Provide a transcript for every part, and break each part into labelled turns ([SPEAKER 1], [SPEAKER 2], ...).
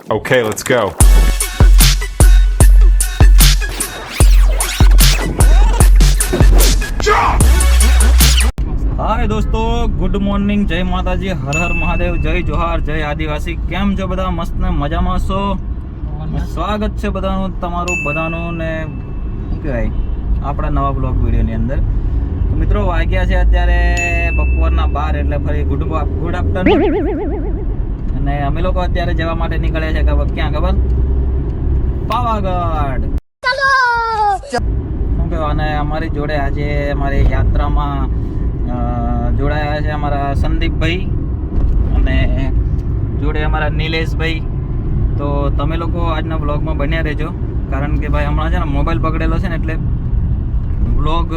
[SPEAKER 1] Okay, let's go.
[SPEAKER 2] હાય દોસ્તો, good morning, જય માતાજી, હર હર મહાદેવ, જય જોહાર, જય આદિવાસી. કેમ છો બધા? મસ્ત ને મજામાં છો? સ્વાગત છે બધાનું, તમારું બધાનું ને શું કહેવાય આપણા નવા બ્લોગ વિડીયોની અંદર. તો મિત્રો વાગ્યા છે અત્યારે બપોરના 12, એટલે ફરી ગુડ આફ્ટરનૂન. અને અમે લોકો અત્યારે જવા માટે નીકળ્યા છે ક્યાં ખબર? પાવાગઢ. શું કહેવાય, અને અમારી જોડે આજે અમારી યાત્રામાં જોડાયા છે અમારા સંદીપભાઈ અને જોડે અમારા નિલેશભાઈ. તો તમે લોકો આજના વ્લોગમાં બન્યા રહેજો, કારણ કે ભાઈ હમણાં છે ને મોબાઈલ પકડેલો છે ને એટલે વ્લોગ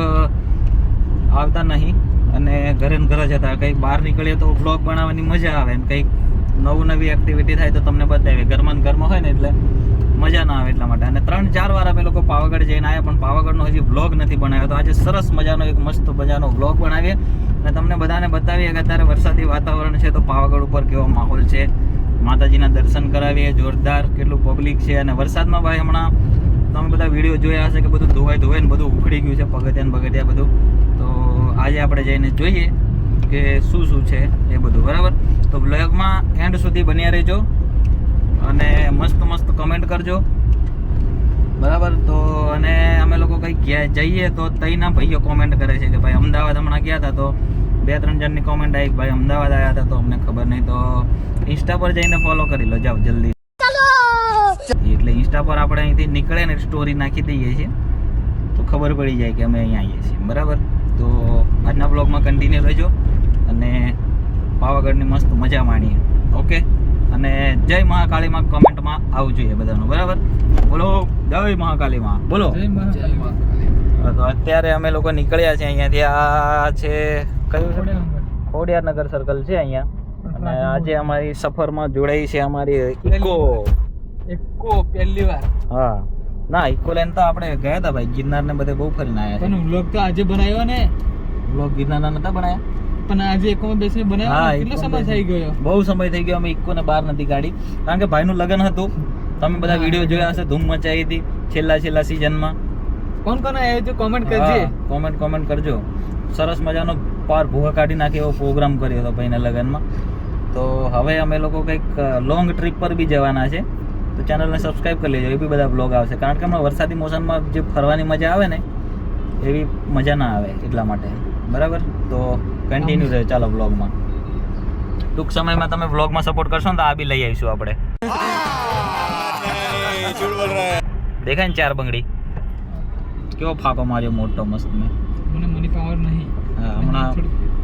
[SPEAKER 2] આવતા નહીં, અને ઘરે ને ઘરે જતા કંઈક બહાર નીકળીએ તો વ્લોગ બનાવવાની મજા આવે ને કંઈક નવી એક્ટિવિટી થાય તો તમને બતાવીએ. ઘરમાં ને ઘરમાં હોય ને એટલે મજા ના આવે, એટલા માટે. અને 3-4 વાર અમે લોકો પાવાગઢ જઈને આવ્યા, પણ પાવાગઢનો હજી વ્લોગ નથી બનાવ્યો. તો આજે સરસ મજાનો એક મસ્ત મજાનો વ્લોગ બનાવીએ અને તમને બધાને બતાવીએ કે અત્યારે વરસાદી વાતાવરણ છે તો પાવાગઢ ઉપર કેવો માહોલ છે. માતાજીના દર્શન કરાવીએ, જોરદાર કેટલું પબ્લિક છે. અને વરસાદમાં ભાઈ હમણાં તમે બધા વિડીયો જોયા હશે કે બધું ધોવાય ને બધું ઉખડી ગયું છે, પગથિયા બધું. તો આજે આપણે જઈને જોઈએ કે શું છે એ બધું, બરાબર? તો વ્લોગમાં એન્ડ સુધી બન્યા રહેજો અને મસ્ત કમેન્ટ કરજો, બરાબર? તો અને અમે લોકો કંઈક જઈએ તો તઈના ભાઈઓ કોમેન્ટ કરે છે કે ભાઈ અમદાવાદ હમણાં ગયા હતા તો 2-3 જણની કોમેન્ટ આવી, ભાઈ અમદાવાદ આવ્યા હતા તો અમને ખબર નહીં. તો ઇન્સ્ટા પર જઈને ફોલો કરી લો, જાઓ જલ્દી. એટલે ઇન્સ્ટા પર આપણે અહીંથી નીકળે ને સ્ટોરી નાખી દઈએ છીએ તો ખબર પડી જાય કે અમે અહીંયા આવીએ છીએ, બરાબર? તો આજના બ્લોગમાં કન્ટિન્યુ રહેજો અને પાવાગઢની મસ્ત મજા માણીએ, ઓકે? અને જય મહાકાળીમાં કમેન્ટમાં આવવું જોઈએ બધાનું, બરાબર? બોલો જય મહાકાળીમાં, બોલો. તો અત્યારે અમે લોકો નીકળ્યા છે અહીંયાથી. આ છે કયું છે? ખોડિયારનગર સર્કલ છે અહીંયા. અને આજે અમારી સફરમાં જોડાઈ છે અમારી ઇકો
[SPEAKER 3] પહેલી વાર.
[SPEAKER 2] હા ના, ઇકો લેન તો આપણે ગયા હતા ભાઈ, ગિરનાર ને બધે બહુ ફરીને આવ્યા છે.
[SPEAKER 3] પણ વ્લોગ તો આજે બનાવ્યો ને?
[SPEAKER 2] વ્લોગ ગિરનારના નતા બનાવ્યા,
[SPEAKER 3] પણ આજે ઇકોમાં બેસીને બનાવ્યો. કેટલો સમય થઈ ગયો?
[SPEAKER 2] બહુ સમય થઈ ગયો. અમે ઇકો ને બહાર નથી કાઢી, કારણ કે ભાઈનું લગ્ન હતું. તમે બધા વિડીયો જોયા હશે, ધૂમ મચાવી હતી છેલ્લા સિઝનમાં.
[SPEAKER 3] કોણ આવ્યું હતું કોમેન્ટ કરજે.
[SPEAKER 2] કોમેન્ટ કરજો. સરસ મજાનો પાર ભૂખા કાઢી નાખે એવો પ્રોગ્રામ કર્યો હતો ભાઈના લગ્નમાં. તો હવે અમે લોકો કંઈક લોંગ ટ્રીપ પર બી જવાના છે, તો ચેનલને સબસ્ક્રાઈબ કરી લેજો. એ બી બધા બ્લોગ આવશે, કારણ કે હમણાં વરસાદી મોસમમાં જે ફરવાની મજા આવે ને એવી મજા ના આવે, એટલા માટે, બરાબર? તો કન્ટિન્યુ રહે, ચાલો બ્લોગમાં. ટૂંક સમયમાં તમે બ્લોગમાં સપોર્ટ કરશો ને તો આ બી લઈ આવીશું આપણે. દેખાય ને 4 બંગડી કેવો ફાકો માર્યો મોટો મસ્ત.
[SPEAKER 3] મને મની પાવર નહીં.
[SPEAKER 2] હા, હમણાં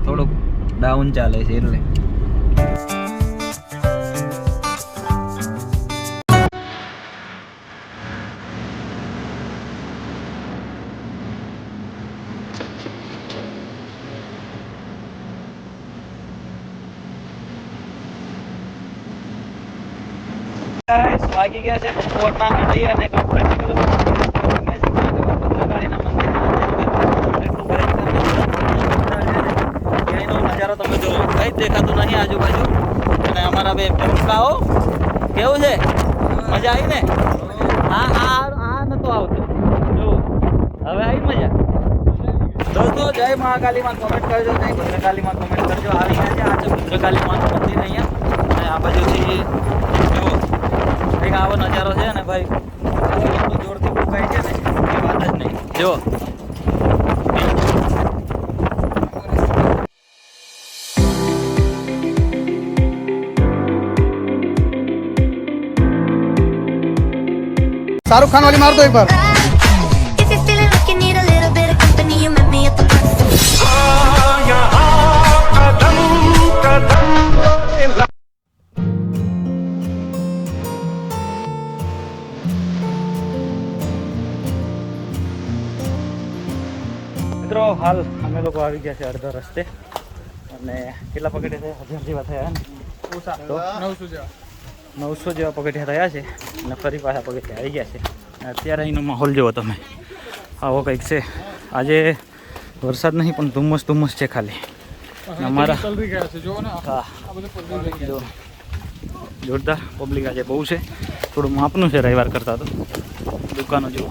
[SPEAKER 2] થોડુંક ડાઉન ચાલે છે એટલે. વાગી ગયા છે બપોરના 2 અને નજારો તમે જો કઈ દેખાતું નહીં આજુબાજુ. અને અમારા બે ભેંસકાઓ કેવું છે? મજા આવી ને? આ નતો આવતો જો, હવે આવી મજા. દોસ્તો જય મહાકાળીમાં કોમેન્ટ કરજો, જય ભદ્રકાળીમાં કોમેન્ટ કરજો. આવી ગયા છે, આ છે ભદ્રકાળીમાંનું મંદિર અહીંયા. અને આ બાજુથી જો કંઈક આવો નજારો છે ને ભાઈ, એટલું જોરથી ફૂંકાય છે ને એ વાત જ નહીં. જો
[SPEAKER 3] शाहरुख खान वाली मार दो एक बार.
[SPEAKER 4] If you're feeling like you need a little bit of company, you met me at the perfect.
[SPEAKER 2] મિત્રો હાલ અમે લોકો આવી ગયા છે અડધા રસ્તે. અને કેટલા પગથિયા થયા? 1000 જેવા થયા ને? 900 જેવા પગથિયા થયા છે. અને ફરી પાછા પગથિયા આવી ગયા છે. અત્યારે અહીંનો માહોલ જુઓ તમે, આવો કંઈક છે. આજે વરસાદ નહીં પણ ધુમ્મસ છે ખાલી. અમારા
[SPEAKER 3] ગયા છે જો ને.
[SPEAKER 2] હા
[SPEAKER 3] આ બધું પલળી ગયા.
[SPEAKER 2] જોરદાર પબ્લિક આજે બહુ છે. થોડું માપનું છે રવિવાર કરતાં તો. દુકાનો જુઓ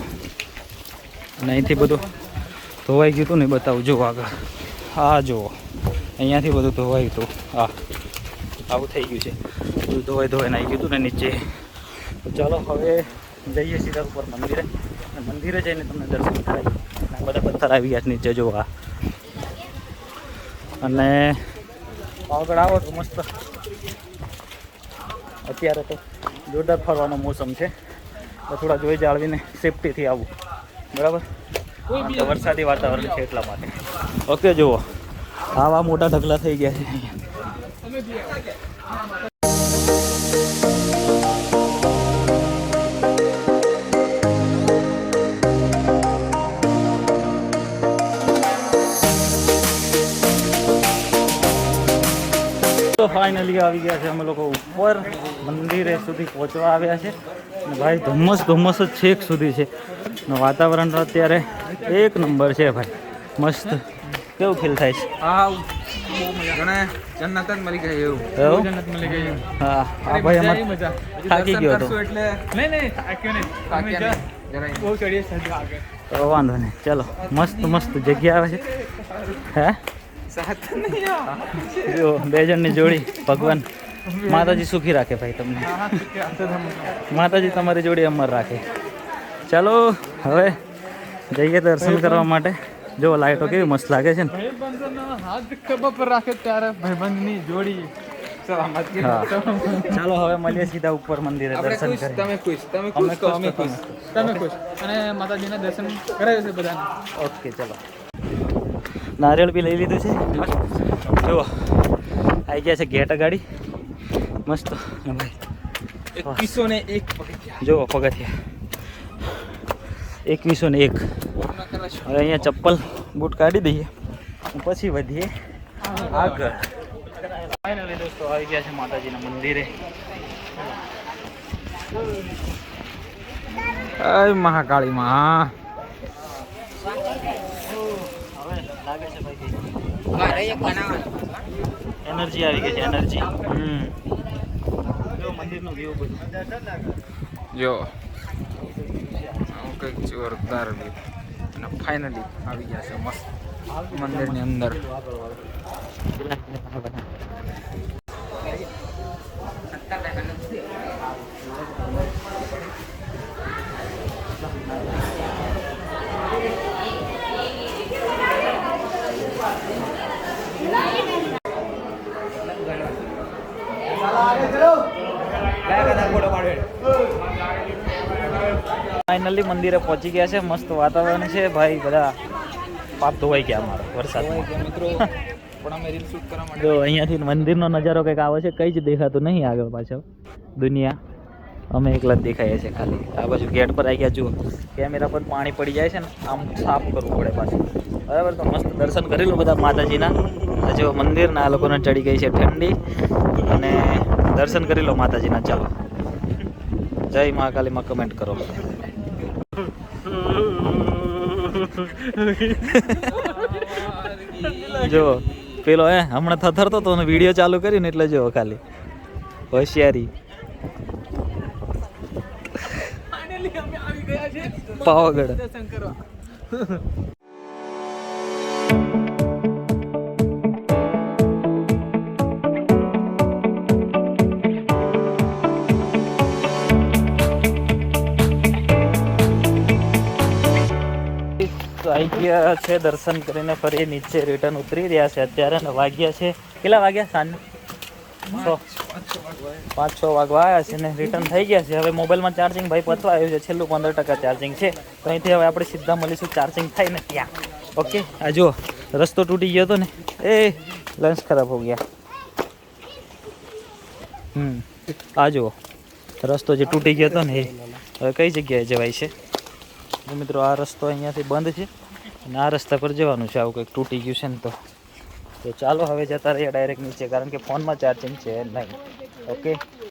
[SPEAKER 2] અને અહીંથી બધું ધોવાઈ ગયું હતું ને બતાવું જુઓ આગળ. હા જુઓ અહીંયાથી બધું ધોવાયું હતું. હા આવું થઈ ગયું છે. બધું ધોવાઈને આવી ગયું હતું ને નીચે. તો ચાલો હવે જઈએ સીધા ઉપર મંદિરે અને મંદિરે જઈને તમને દર્શન કરાવીએ. બધા પથ્થર આવી ગયા છે નીચે જોવા. અને પાવાગઢ આવો તો મસ્ત અત્યારે તો જોરદાર ફરવાનો મોસમ છે. તો થોડા જોઈ જાળવીને સેફટીથી આવવું બરાબર. વરસાદી વાતાવરણ છે એટલા માટે. ઓકે જુઓ આવા મોટા ઢગલા થઈ ગયા છે અહીંયા. તો ફાઇનલી આવી ગયા છે અમે લોકો ઉપર મંદિરે સુધી પહોંચવા આવ્યા છે. અને ભાઈ ધુમ્મસ જ છેક સુધી છે. અને વાતાવરણ તો અત્યારે એક નંબર છે ભાઈ. મસ્ત કેવું ફીલ થાય છે?
[SPEAKER 3] હા બહુ મજા ઘણા જન્નત જ મળી ગઈ એવું. જન્નત મળી ગઈ.
[SPEAKER 2] હા આ ભાઈ અમાર
[SPEAKER 3] મજા
[SPEAKER 2] થાકી ગયો હતો.
[SPEAKER 3] એટલે નહીં થાક્યો નહીં. બહુ ચડીએ છે આગળ.
[SPEAKER 2] તો વાંધો નહીં ચાલો. મસ્ત જગ્યા આવે છે. હે જો બે જણની જોડી ભગવાન માતાજી સુખી રાખે ભાઈ તમને. માતાજી તમારી જોડી અમર રાખે. ચાલો હવે જઈએ દર્શન કરવા માટે. જો લાઈટો કેવી મસ્ત લાગે છે ને.
[SPEAKER 3] ભાઈબંધનો હાથ ખભા પર રાખે ત્યારે ભાઈબંધની જોડી સલામત.
[SPEAKER 2] હા ચાલો હવે મળીએ સીધા ઉપર મંદિરે દર્શન કરીએ.
[SPEAKER 3] તમે ખુશ અને માતાજીના દર્શન કરાવે છે બધાને.
[SPEAKER 2] ઓકે ચાલો. નારિયેળ બી લઈ લીધું છે. જુઓ આવી ગયા છે ઘેટા ગાડી મસ્ત. ભાઈ
[SPEAKER 3] 2101
[SPEAKER 2] જુઓ પગથિયા 2101. હવે અહીંયા ચપ્પલ બૂટ કાઢી દઈએ પછી વધીએ આગળ. ફાઇનલી દોસ્તો આવી ગયા છે માતાજીના મંદિરે.
[SPEAKER 3] જય મહાકાળી માં.
[SPEAKER 2] હવે લાગે છે ભાઈ એનર્જી આવી ગઈ છે એનર્જી. જો મંદિરનો વ્યૂ બધું
[SPEAKER 3] જો કંઈક જોરદાર વ્યૂ. અને ફાઇનલી આવી ગયા છે મસ્ત મંદિરની અંદર.
[SPEAKER 2] ફાઇનલી મંદિરે પહોંચી ગયા છે. મસ્ત વાતાવરણ છે ભાઈ. બધા પાપ ધોવાઈ ગયા અમારો વરસાદમાં.
[SPEAKER 3] મિત્રો પણ અમે રીલ શૂટ કરવા માટે
[SPEAKER 2] જો અહીંયાથી મંદિરનો નજારો કંઈક આવે છે. કંઈ જ દેખાતું નહીં આગળ પાછળ દુનિયા. અમે એકલા જ દેખાઈએ છીએ ખાલી. આ બાજુ ગેટ પર આવી ગયા. જુઓ કેમેરા પર પાણી પડી જાય છે ને આમ સાફ કરવું પડે પાછું બરાબર. તો મસ્ત દર્શન કરી લો બધા માતાજીના. જો મંદિરના આ લોકોને ચડી ગઈ છે ઠંડી અને દર્શન કરી લો માતાજીના. ચાલો જય મહાકાલીમાં કમેન્ટ કરો. જો પેલો હમણાં થથરતો તો વિડીયો ચાલુ કરીને એટલે જો ખાલી હોશિયારી. પાવાગઢ
[SPEAKER 3] દર્શન કરવા.
[SPEAKER 2] તો આવી ગયા છે દર્શન કરીને ફરી નીચે રિટર્ન ઉતરી રહ્યા છે. અત્યારે ને વાગ્યા છે કેટલા વાગ્યા? સાંજ 5-6 વાગવા આવ્યા છે ને રિટર્ન થઈ ગયા છે. હવે મોબાઈલમાં ચાર્જિંગ ભાઈ પતવા આવ્યું છે. છેલ્લું 15% ચાર્જિંગ છે. તો અહીંથી હવે આપણે સીધા મળીશું ચાર્જિંગ થાય ને ત્યાં. ઓકે આ જુઓ રસ્તો તૂટી ગયો હતો ને એ લંચ ખરાબ હો ગયા. આ જુઓ રસ્તો જે તૂટી ગયો હતો ને એ હવે કઈ જગ્યાએ જવાય છે? મિત્રો આ રસ્તો અહીંયાથી બંધ છે અને આ રસ્તા પર જવાનું છે. આવું કંઈક તૂટી ગયું છે ને તો ચાલો હવે જતા રહીએ ડાયરેક્ટ નીચે, કારણ કે ફોનમાં ચાર્જિંગ છે નહીં. ઓકે